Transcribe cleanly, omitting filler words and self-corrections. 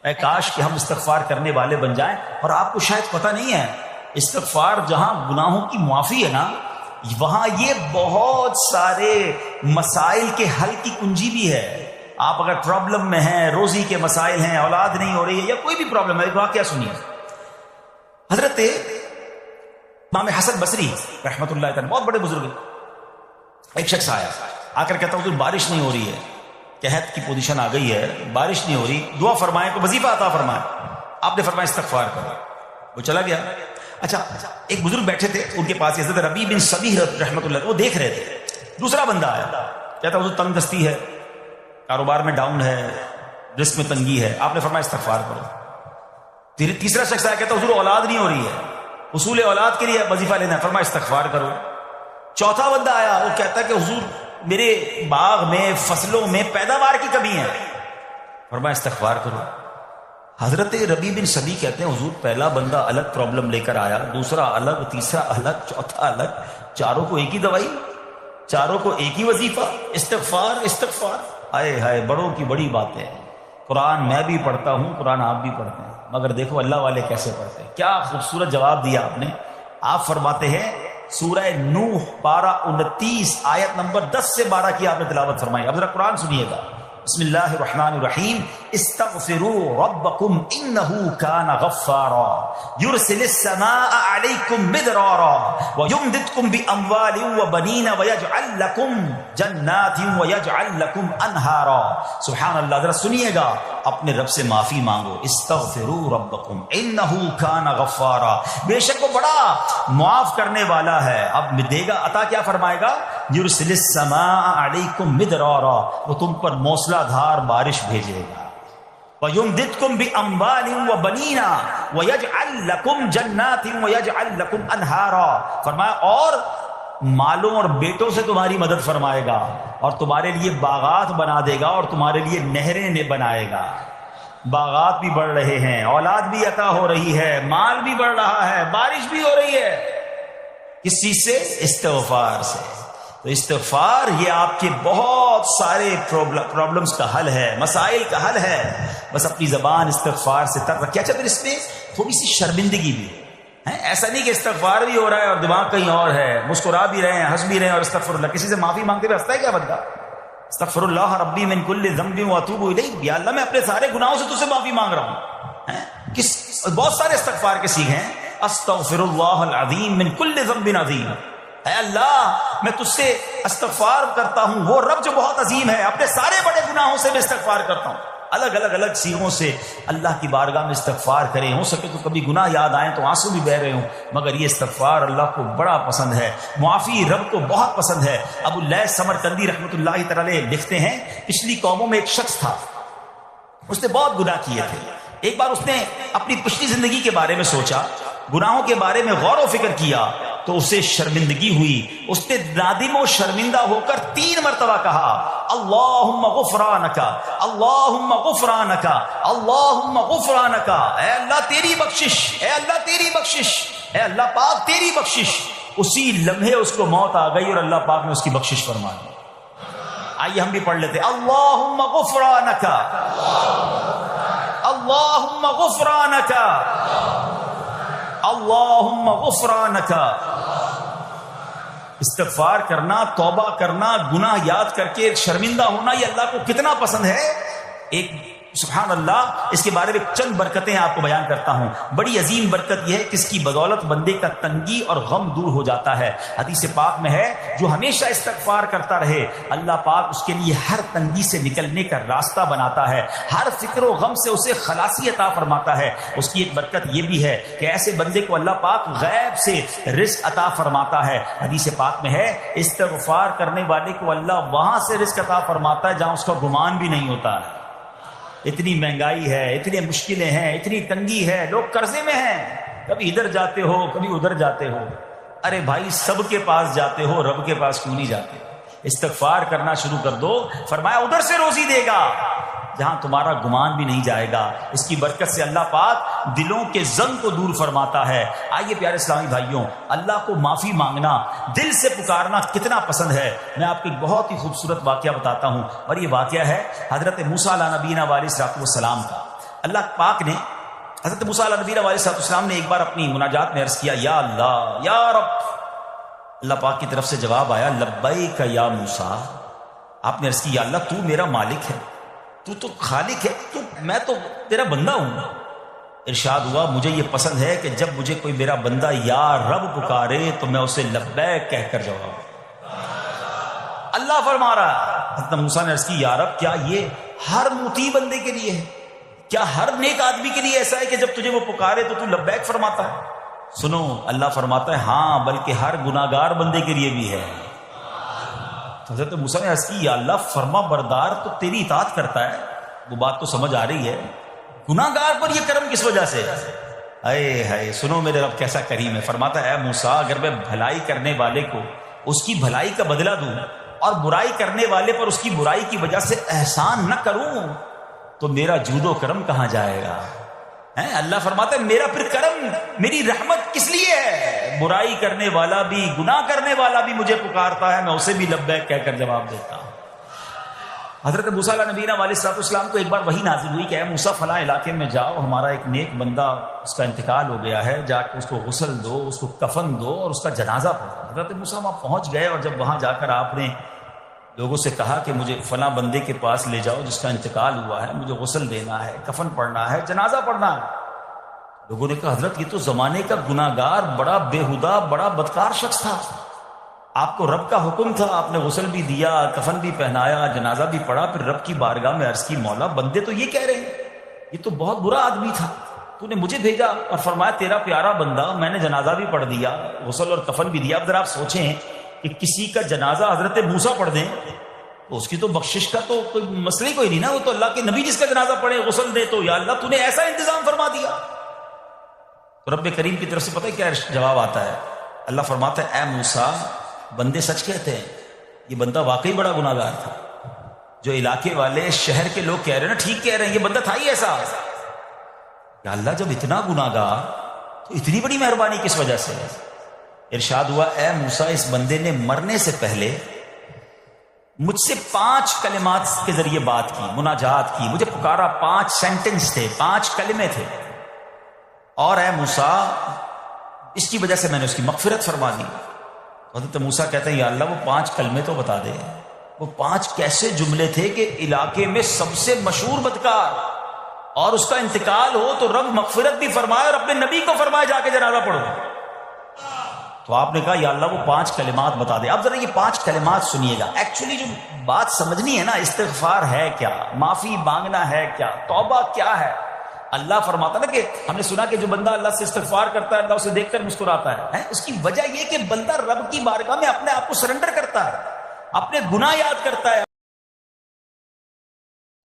اے کاش کہ ہم استغفار کرنے والے بن جائیں. اور آپ کو شاید پتہ نہیں ہے، استغفار جہاں گناہوں کی معافی ہے نا، وہاں یہ بہت سارے مسائل کے حل کی کنجی بھی ہے. آپ اگر پرابلم میں ہیں، روزی کے مسائل ہیں، اولاد نہیں ہو رہی ہے، یا کوئی بھی پرابلم ہے، واقعہ سنیے. حضرت امام حسن بصری رحمۃ اللہ تعالی بہت بڑے بزرگ ہیں. ایک شخص آیا، آ کر کہتا حضور بارش نہیں ہو رہی ہے، قحط کی پوزیشن آ گئی ہے، بارش نہیں ہو رہی، دعا فرمائیں، کو وظیفہ عطا فرمائیں. آپ نے فرمایا استغفار کرو. وہ چلا گیا. اچھا ایک بزرگ بیٹھے تھے ان کے پاس، حضرت ربیع بن صبیح رحمۃ اللہ، وہ دیکھ رہے تھے. دوسرا بندہ آیا، کہتا حضور تنگ دستی ہے، کاروبار میں ڈاؤن ہے، رزق میں تنگی ہے. آپ نے فرمایا استغفار کرو. تیسرا شخص آیا، کہتا حضور اولاد نہیں ہو رہی ہے، حصول اولاد کے لیے وظیفہ لینا ہے. فرمایا استغفار کرو. چوتھا بندہ آیا، وہ کہتا کہ حضور میرے باغ میں، فصلوں میں پیداوار کی کمی ہے. فرمایا استغفار کرو. حضرت ربیع بن صبیح کہتے ہیں حضور پہلا بندہ الگ پرابلم لے کر آیا، دوسرا الگ، تیسرا الگ، چوتھا الگ، چاروں کو ایک ہی دوائی، چاروں کو ایک ہی وظیفہ، استغفار استغفار. ہائے ہائے، بڑوں کی بڑی باتیں ہیں. قرآن میں بھی پڑھتا ہوں، قرآن آپ بھی پڑھتے ہیں، مگر دیکھو اللہ والے کیسے پڑھتے ہیں. کیا خوبصورت جواب دیا آپ نے. آپ فرماتے ہیں سورہ نوح پارہ 29 آیت نمبر 10 سے 12 کی آپ نے تلاوت فرمائی. اب ذرا قرآن سنیے گا. بسم اللہ الرحمن الرحیم. استغفروا ربکم انہ کان غفارا یرسل السماء علیکم مدرارا ویمددکم باموال وبنین ویجعل لکم جنات ویجعل لکم انہارا. سبحان اللہ. ذرا سنیے گا، اپنے رب سے معافی مانگو. استغفروا ربکم انہ کان غفارا، بے شک وہ بڑا معاف کرنے والا ہے. اب دے گا عطا، کیا فرمائے گا؟ یرسل السماء علیکم مدرارا، وہ تم پر موسلا دھار بارش بھیجے گا. وَيُمْدِدْكُمْ بِأَمْوَالٍ وَبَنِينَ وَيَجْعَلْ لَكُمْ جَنَّاتٍ وَيَجْعَلْ لَكُمْ أَنْهَارًا. فرمایا اور مالوں اور بیٹوں سے تمہاری مدد فرمائے گا، اور تمہارے لیے باغات بنا دے گا، اور تمہارے لیے نہریں بنائے گا. باغات بھی بڑھ رہے ہیں، اولاد بھی عطا ہو رہی ہے، مال بھی بڑھ رہا ہے، بارش بھی ہو رہی ہے. کس چیز سے؟ استغفار سے. تو استغفار یہ آپ کے بہت سارے پرابلمز کا حل ہے، مسائل کا حل ہے. بس اپنی زبان استغفار سے تر رکھیں. اچھا پھر اس میں تھوڑی سی شرمندگی بھی ہے. ایسا نہیں کہ استغفار بھی ہو رہا ہے اور دماغ کہیں اور ہے، مسکرا بھی رہے ہیں، ہنس بھی رہے ہیں، اور استغفر اللہ. کسی سے معافی مانگتے ہوئے ہنستا ہے کیا بندہ؟ استغفر اللہ ربی من کل ذنب واتوب الیہ. یا اللہ میں اپنے سارے گناہوں سے تجھ سے معافی مانگ رہا ہوں. بہت سارے استغفار کے سیکھے ہیں. استغفر اللہ العظیم من کل ذنب عظیم. اے اللہ میں تجھ سے استغفار کرتا ہوں، وہ رب جو بہت عظیم ہے، اپنے سارے بڑے گناہوں سے میں استغفار کرتا ہوں. الگ الگ سیغوں سے اللہ کی بارگاہ میں استغفار کریں. ہو سکے تو کبھی گناہ یاد آئیں تو آنسو بھی بہ رہے ہوں، مگر یہ استغفار اللہ کو بڑا پسند ہے، معافی رب کو بہت پسند ہے. ابو اللیث سمرقندی رحمۃ اللہ تعالی لکھتے ہیں پچھلی قوموں میں ایک شخص تھا، اس نے بہت گناہ کیے تھے. ایک بار اس نے اپنی پچھلی زندگی کے بارے میں سوچا، گناہوں کے بارے میں غور و فکر کیا تو اسے شرمندگی ہوئی. اس نے نادم و شرمندہ ہو کر 3 مرتبہ کہا اللہم غفرانک اللہم غفرانک اللہم غفرانک. اے اللہ تیری بخشش، اے اللہ تیری بخشش، اے اللہ پاک تیری بخشش. اسی لمحے اس کو موت آ گئی اور اللہ پاک نے اس کی بخشش فرما دی. آئیے ہم بھی پڑھ لیتے اللہم غفرانک اللہم غفرانک اللہم غفرانک. استغفار کرنا، توبہ کرنا، گناہ یاد کر کے شرمندہ ہونا، یہ اللہ کو کتنا پسند ہے. ایک سبحان اللہ، اس کے بارے میں چند برکتیں آپ کو بیان کرتا ہوں. بڑی عظیم برکت یہ ہے کہ اس کی بدولت بندے کا تنگی اور غم دور ہو جاتا ہے. حدیث پاک میں ہے جو ہمیشہ استغفار کرتا رہے اللہ پاک اس کے لیے ہر تنگی سے نکلنے کا راستہ بناتا ہے، ہر فکر و غم سے اسے خلاصی عطا فرماتا ہے. اس کی ایک برکت یہ بھی ہے کہ ایسے بندے کو اللہ پاک غیب سے رزق عطا فرماتا ہے. حدیث پاک میں ہے استغفار کرنے والے کو اللہ وہاں سے رزق عطا فرماتا ہے جہاں اس کا گمان بھی نہیں ہوتا ہے. اتنی مہنگائی ہے، اتنی مشکلیں ہیں، اتنی تنگی ہے، لوگ قرضے میں ہیں، کبھی ادھر جاتے ہو کبھی ادھر جاتے ہو. ارے بھائی سب کے پاس جاتے ہو، رب کے پاس کیوں نہیں جاتے؟ استغفار کرنا شروع کر دو، فرمایا ادھر سے روزی دے گا جہاں تمہارا گمان بھی نہیں جائے گا. اس کی برکت سے اللہ پاک دلوں کے زنگ کو دور فرماتا ہے. آئیے پیارے اسلامی بھائیوں، اللہ کو معافی مانگنا، دل سے پکارنا کتنا پسند ہے. میں آپ کو ایک بہت ہی خوبصورت واقعہ بتاتا ہوں، اور یہ واقعہ ہے حضرت موسیٰ علیہ نبینا علیہ الصلوۃ والسلام کا. اللہ پاک نے حضرت موسیٰ علیہ نبی علیہ السلام نے ایک بار اپنی مناجات میں عرض کیا یا اللہ یا رب. اللہ پاک کی طرف سے جواب آیا لبیک یا موسیٰ. آپ نے عرض کی یا اللہ تو میرا مالک ہے, تو خالق ہے, میں تو تیرا بندہ ہوں. ارشاد ہوا مجھے یہ پسند ہے کہ جب مجھے کوئی میرا بندہ یا رب پکارے تو میں اسے لبیک کہہ کر جواب. اللہ فرما رہا ہے حضرت موسیٰ نے عرض کی یا رب کیا یہ ہر مطیع بندے کے لیے ہے؟ کیا ہر نیک آدمی کے لیے ایسا ہے کہ جب تجھے وہ پکارے تو لبیک فرماتا ہے؟ سنو اللہ فرماتا ہے ہاں بلکہ ہر گناہگار بندے کے لیے بھی ہے. حضرت موسیٰ نے عرض کی یا اللہ فرما بردار تو تیری اطاعت کرتا ہے, وہ بات تو سمجھ آ رہی ہے, گناہگار پر یہ کرم کس وجہ سے؟ اے ہے سنو میرے رب کیسا کریم ہے. فرماتا ہے اے موسیٰ اگر میں بھلائی کرنے والے کو اس کی بھلائی کا بدلہ دوں اور برائی کرنے والے پر اس کی برائی کی وجہ سے احسان نہ کروں تو میرا جود و کرم کہاں جائے گا؟ اللہ فرماتا ہے میرا پھر کرم میری رحمت کس لیے ہے؟ برائی کرنے والا بھی گناہ کرنے والا بھی مجھے پکارتا ہے, میں اسے بھی لبیک کہہ کر جواب دیتا ہوں. حضرت موسیٰ علیہ نبینا علیہ السلام کو ایک بار وحی نازل ہوئی کہ اے موسیٰ فلاں علاقے میں جاؤ, ہمارا ایک نیک بندہ اس کا انتقال ہو گیا ہے, جا کے اس کو غسل دو, اس کو کفن دو اور اس کا جنازہ پڑھو. حضرت موسیٰ وہاں پہنچ گئے اور جب وہاں جا کر آپ نے لوگوں سے کہا کہ مجھے فلاں بندے کے پاس لے جاؤ جس کا انتقال ہوا ہے, مجھے غسل دینا ہے, کفن پڑھنا ہے, جنازہ پڑھنا ہے. لوگوں نے کہا حضرت یہ تو زمانے کا گناہگار بڑا بےہودہ بڑا بدکار شخص تھا, آپ کو رب کا حکم تھا, آپ نے غسل بھی دیا, کفن بھی پہنایا, جنازہ بھی پڑھا, پھر رب کی بارگاہ میں عرض کی مولا بندے تو یہ کہہ رہے ہیں یہ تو بہت برا آدمی تھا, تو نے مجھے بھیجا اور فرمایا تیرا پیارا بندہ, میں نے جنازہ بھی پڑھ دیا, غسل اور کفن بھی دیا. اب ذرا آپ سوچیں کہ کسی کا جنازہ حضرت موسیٰ پڑھ دیں تو اس کی تو بخشش کا تو کوئی مسئلہ ہی کوئی نہیں نا, وہ تو اللہ کے نبی جس کا جنازہ پڑھے غسل دے تو یا اللہ تو نے ایسا انتظام فرما دیا. تو رب کریم کی طرف سے پتہ ہے کیا جواب آتا ہے؟ اللہ فرماتا ہے اے موسیٰ بندے سچ کہتے ہیں, یہ بندہ واقعی بڑا گناہگار تھا. جو علاقے والے شہر کے لوگ کہہ رہے ہیں نا ٹھیک کہہ رہے ہیں, یہ بندہ تھا ہی ایسا. یا اللہ جب اتنا گناہگار تو اتنی بڑی مہربانی کس وجہ سے؟ ارشاد ہوا اے موسیٰ اس بندے نے مرنے سے پہلے مجھ سے 5 کلمات کے ذریعے بات کی, مناجات کی, مجھے پکارا, 5 سینٹنس تھے, 5 کلمے تھے, اور اے موسیٰ اس کی وجہ سے میں نے اس کی مغفرت فرما دی. حضرت موسیٰ کہتے ہیں یا اللہ وہ 5 کلمے تو بتا دے, وہ 5 کیسے جملے تھے کہ علاقے میں سب سے مشہور بدکار اور اس کا انتقال ہو تو رب مغفرت بھی فرمائے اور اپنے نبی کو فرمائے جا کے جنازہ پڑھو. تو آپ نے کہا یا اللہ وہ 5 کلمات بتا دے. اب ذرا یہ 5 کلمات سنیے گا. ایکچولی جو بات سمجھنی ہے نا, استغفار ہے کیا, معافی مانگنا ہے کیا, توبہ کیا ہے. اللہ فرماتا نا کہ ہم نے سنا کہ جو بندہ اللہ سے استغفار کرتا ہے اللہ اسے دیکھ کر مسکراتا ہے. اس کی وجہ یہ کہ بندہ رب کی بارگاہ میں اپنے آپ کو سرنڈر کرتا ہے, اپنے گناہ یاد کرتا ہے.